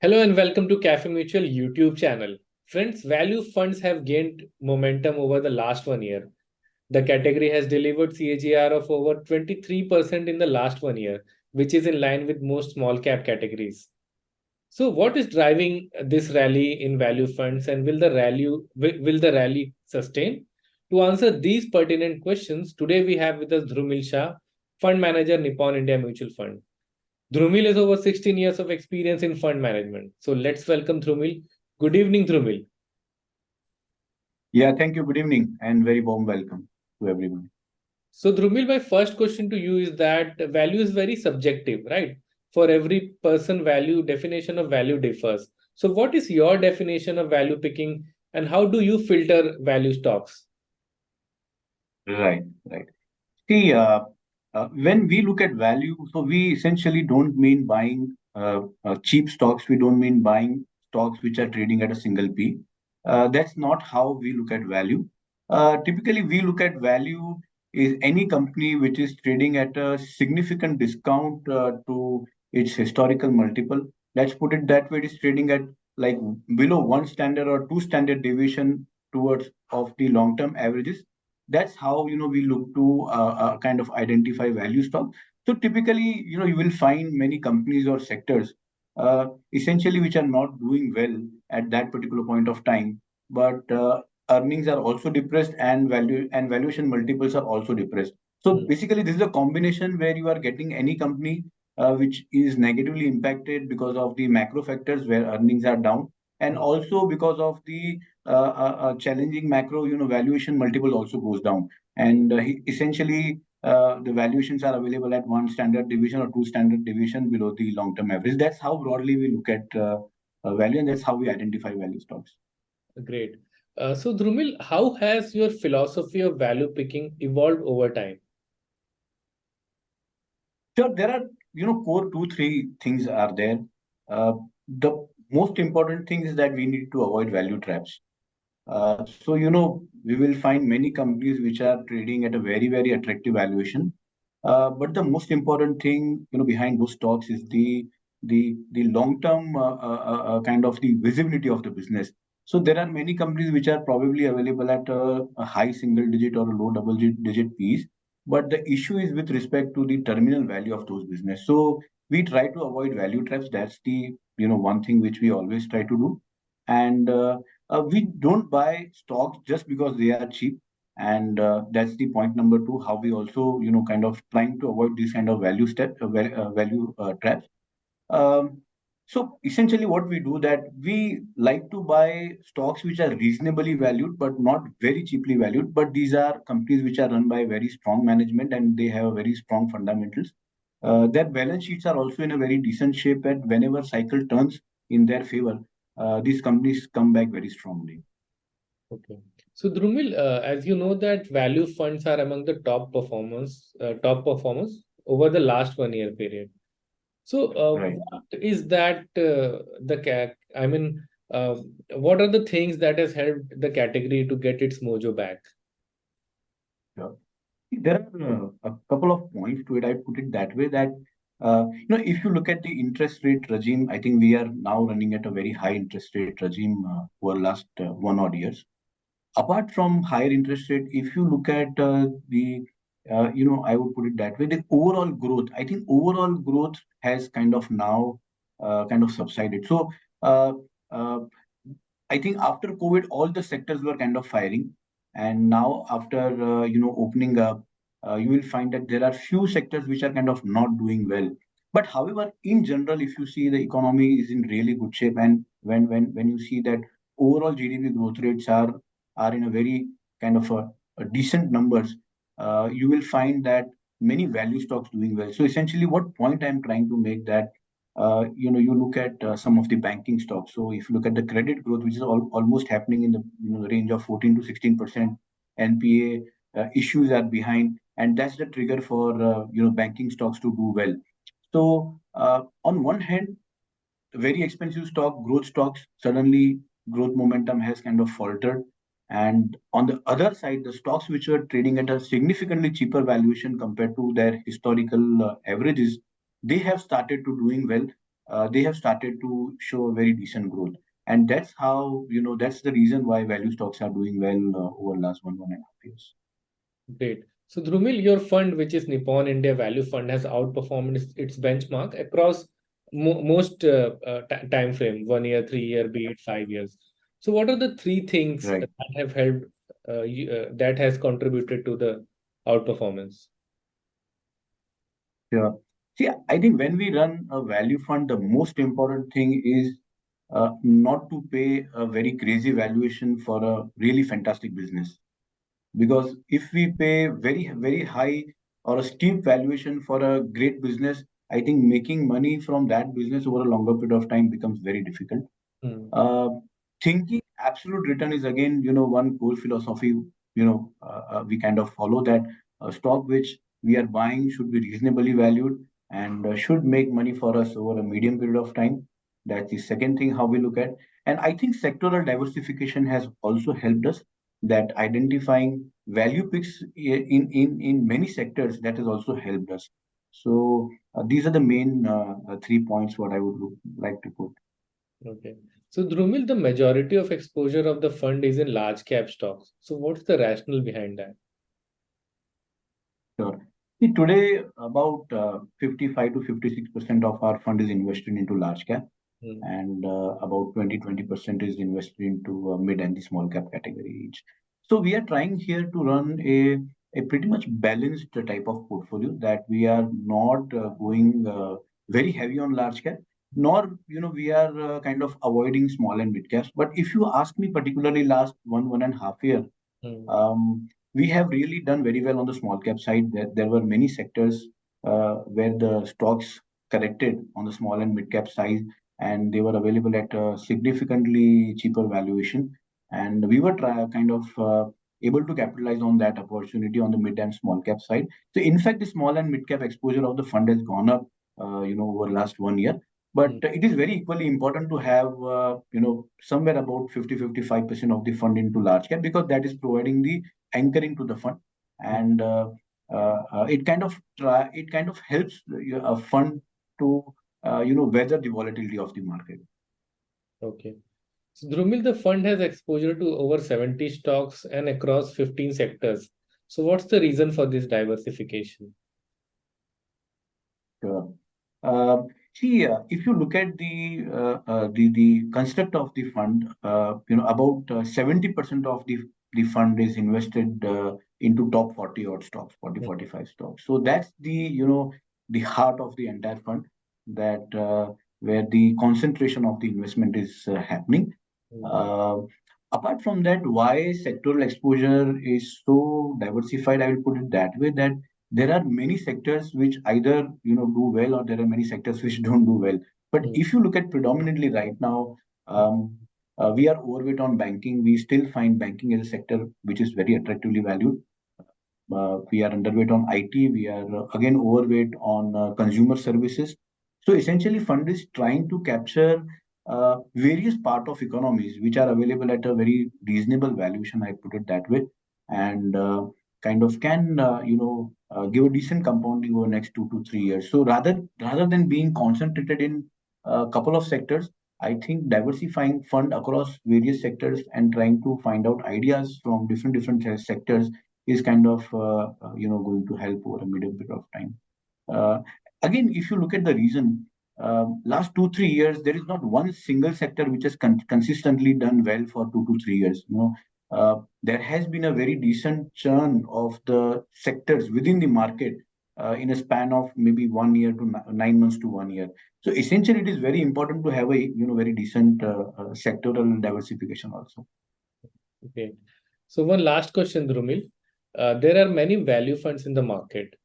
Hello and welcome to Cafe Mutual YouTube channel. Friends, value funds have gained momentum over the last 1 year. The category has delivered CAGR of over 23% in the last 1 year, which is in line with most small cap categories. So, what is driving this rally in value funds, and will the rally sustain? To answer these pertinent questions, today we have with us Dhrumil Shah, Fund Manager, Nippon India Mutual Fund. Dhrumil has over 16 years of experience in fund management. So let's welcome Dhrumil. Good evening, Dhrumil. Yeah, thank you. Good evening and very warm welcome to everyone. So, Dhrumil, my first question to you is that value is very subjective, right? For every person, value definition of value differs. So, what is your definition of value picking, and how do you filter value stocks? Right, right. See, when we look at value, so we essentially don't mean buying cheap stocks. We don't mean buying stocks which are trading at a single P. That's not how we look at value. Typically, we look at value is any company which is trading at a significant discount to its historical multiple. Let's put it that way. It is trading at like below one standard or two standard deviation towards of the long-term averages. That's how we look to kind of identify value stock. So typically, you will find many companies or sectors essentially which are not doing well at that particular point of time, but earnings are also depressed and valuation multiples are also depressed. So Hmm. basically, this is a combination where you are getting any company which is negatively impacted because of the macro factors where earnings are down, and Hmm. also because of the challenging macro, valuation multiple also goes down. And essentially, the valuations are available at one standard deviation or two standard deviation below the long-term average. That's how broadly we look at value, and that's how we identify value stocks. Great. So, Dhrumil, how has your philosophy of value picking evolved over time? Sure, there are, core two, three things are there. The most important thing is that we need to avoid value traps. So, we will find many companies which are trading at a very, very attractive valuation. But the most important thing, behind those stocks is the long-term kind of the visibility of the business. So there are many companies which are probably available at a high single digit or a low double digit P's. But the issue is with respect to the terminal value of those business. So we try to avoid value traps. That's the one thing which we always try to do. And we don't buy stocks just because they are cheap, and that's the point number two. How we also kind of trying to avoid this kind of value traps. Um, so essentially, what we do that we like to buy stocks which are reasonably valued but not very cheaply valued. But these are companies which are run by very strong management and they have very strong fundamentals. Their balance sheets are also in a very decent shape, and whenever cycle turns in their favor, these companies come back very strongly. Okay. So, Dhrumil, as you know that value funds are among the top performers over the last 1 year period. So, Right. what is that I mean, what are the things that has helped the category to get its mojo back? Sure. There are a couple of points to it. I put it that way that if you look at the interest rate regime, I think we are now running at a very high interest rate regime over last 1 odd years. Apart from higher interest rate, if you look at I would put it that way, the overall growth, I think overall growth has kind of now kind of subsided. So uh, uh, I think after COVID, all the sectors were kind of firing, and now after opening up, you will find that there are few sectors which are kind of not doing well. But however, in general, if you see the economy is in really good shape, and when you see that overall GDP growth rates are in a very kind of a decent numbers, you will find that many value stocks doing well. So essentially, what point I'm trying to make that you look at some of the banking stocks. So if you look at the credit growth, which is almost happening in the the range of 14 to 16%, NPA issues are behind, and that's the trigger for banking stocks to do well. So on one hand, very expensive stock, growth stocks, suddenly growth momentum has kind of faltered. And on the other side, the stocks which were trading at a significantly cheaper valuation compared to their historical averages, they have started to doing well. they have started to show a very decent growth. And that's how, that's the reason why value stocks are doing well over last 1.5 years. Great. So, Dhrumil, your fund, which is Nippon India Value Fund, has outperformed its benchmark across most time frame, 1 year, 3 year, be it 5 years. So, what are the three things Right. that have helped that has contributed to the outperformance? Yeah. See, I think when we run a value fund, the most important thing is not to pay a very crazy valuation for a really fantastic business. Because if we pay very high or a steep valuation for a great business, I think making money from that business over a longer period of time becomes very difficult. Hmm. uh, Thinking absolute return is again, one core philosophy. We kind of follow that a stock which we are buying should be reasonably valued and should make money for us over a medium period of time. That's the second thing how we look at. And I think sectoral diversification has also helped us, that identifying value picks in many sectors, that has also helped us. So these are the main three points what I would like to put. Okay. So, Dhrumil, the majority of exposure of the fund is in large cap stocks. So, what's the rationale behind that? Sure. See, today about 55 to 56% of our fund is invested into large cap, Hmm. and about 20% is invested into mid and the small cap category each. So we are trying here to run a pretty much balanced type of portfolio, that we are not going very heavy on large cap, nor we are kind of avoiding small and mid caps. But if you ask me particularly last 1.5 year, Hmm. we have really done very well on the small cap side. There were many sectors where the stocks corrected on the small and mid cap side, and they were available at a significantly cheaper valuation. And we were kind of able to capitalize on that opportunity on the mid and small cap side. So, in fact, the small and mid cap exposure of the fund has gone up, over last 1 year. But Hmm. it is very equally important to have, somewhere about 50-55% of the fund into large cap, because that is providing the anchoring to the fund. Hmm. And it kind of helps a fund to weather the volatility of the market. Okay. So, Dhrumil, the fund has exposure to over 70 stocks and across 15 sectors. So, what's the reason for this diversification? Sure. Uh, See, if you look at the construct of the fund, about 70% of the fund is invested into top 40 odd stocks, 40 Hmm. 45 stocks. So that's the heart of the entire fund, that where the concentration of the investment is happening. Hmm. Uh, Apart from that, why sectoral exposure is so diversified, I will put it that way, that there are many sectors which either do well, or there are many sectors which don't do well. But Hmm. if you look at predominantly right now, we are overweight on banking. We still find banking as a sector which is very attractively valued. We are underweight on IT. We are again overweight on consumer services. So essentially, fund is trying to capture various part of economies which are available at a very reasonable valuation. I put it that way, and kind of can give a decent compounding over next 2 to 3 years. So rather than being concentrated in a couple of sectors, I think diversifying fund across various sectors and trying to find out ideas from different sectors is kind of going to help over a medium period of time. Uh, Again, if you look at the reason, last 2 3 years there is not one single sector which has consistently done well for 2 to 3 years. There has been a very decent churn of the sectors within the market in a span of maybe 1 year to 9 months to 1 year. So essentially, it is very important to have a very decent sectoral diversification also. Okay. So, one last question, Dhrumil. There are many value funds in the market.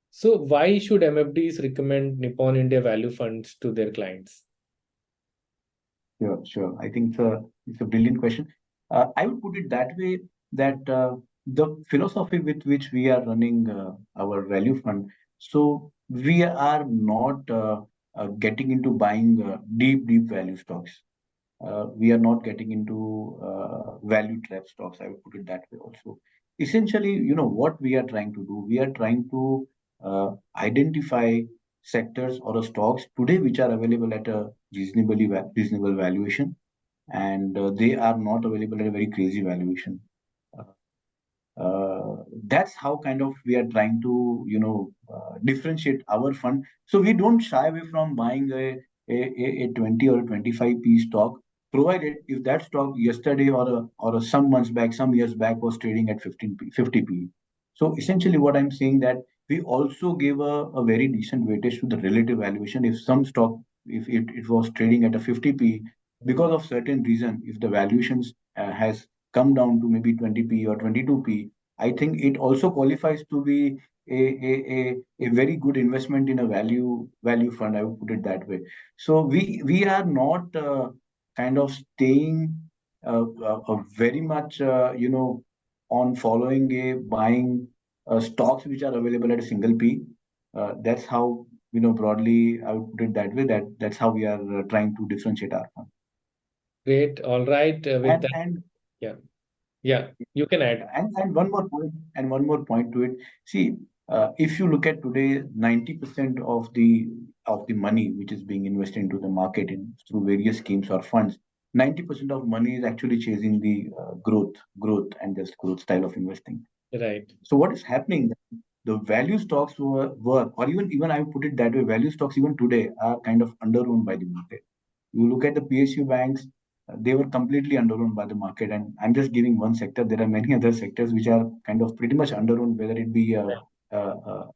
So, why should MFDs recommend Nippon India value funds to their clients? Sure, sure. I think it's a brilliant question. I would put it that way, that the philosophy with which we are running our value fund, so we are not getting into buying deep value stocks. We are not getting into value trap stocks. I would put it that way also. Essentially, what we are trying to do, we are trying to identify sectors or stocks today which are available at a reasonable valuation, and they are not available at a very crazy valuation. That's how kind of we are trying to differentiate our fund, so we don't shy away from buying a 20 or a 25p stock, provided if that stock yesterday or some months back, some years back, was trading at 15p 50p. So essentially what I'm saying, that we also give a very decent weightage to the relative valuation. If some stock, if it was trading at a 50p, because of certain reason, if the valuations has come down to maybe 20p or 22p, I think it also qualifies to be a very good investment in a value fund. I would put it that way. So we are not kind of staying very much on following a buying stocks which are available at a single P. That's how, broadly I would put it that way. That's how we are trying to differentiate our fund. Great. All right. With that, And yeah, yeah, you can add. and one more point to it. See, if you look at today, 90% of the money which is being invested into the market in through various schemes or funds, 90% of money is actually chasing the growth and just growth style of investing. Right. So what is happening? The value stocks were, or even I would put it that way, value stocks even today are kind of underowned by the market. You look at the PSU banks, they were completely underowned by the market. And I'm just giving one sector. There are many other sectors which are kind of pretty much underowned, whether it be a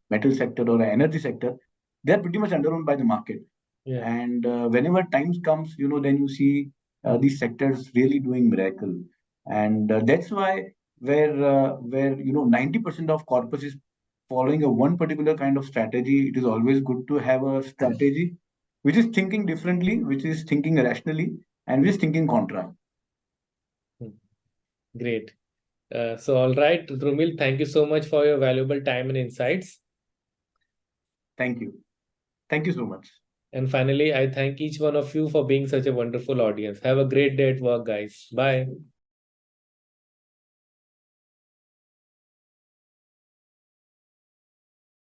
metal sector or an energy sector. They're pretty much underowned by the market. Yeah. And whenever times comes, then you see these sectors really doing miracle. And that's why where 90% of corpus is following a one particular kind of strategy, it is always good to have a strategy which is thinking differently, which is thinking rationally, and which is thinking contra. Hmm. Great. So, all right, Drumil, thank you so much for your valuable time and insights. Thank you. Thank you so much. And finally, I thank each one of you for being such a wonderful audience. Have a great day at work, guys. Bye.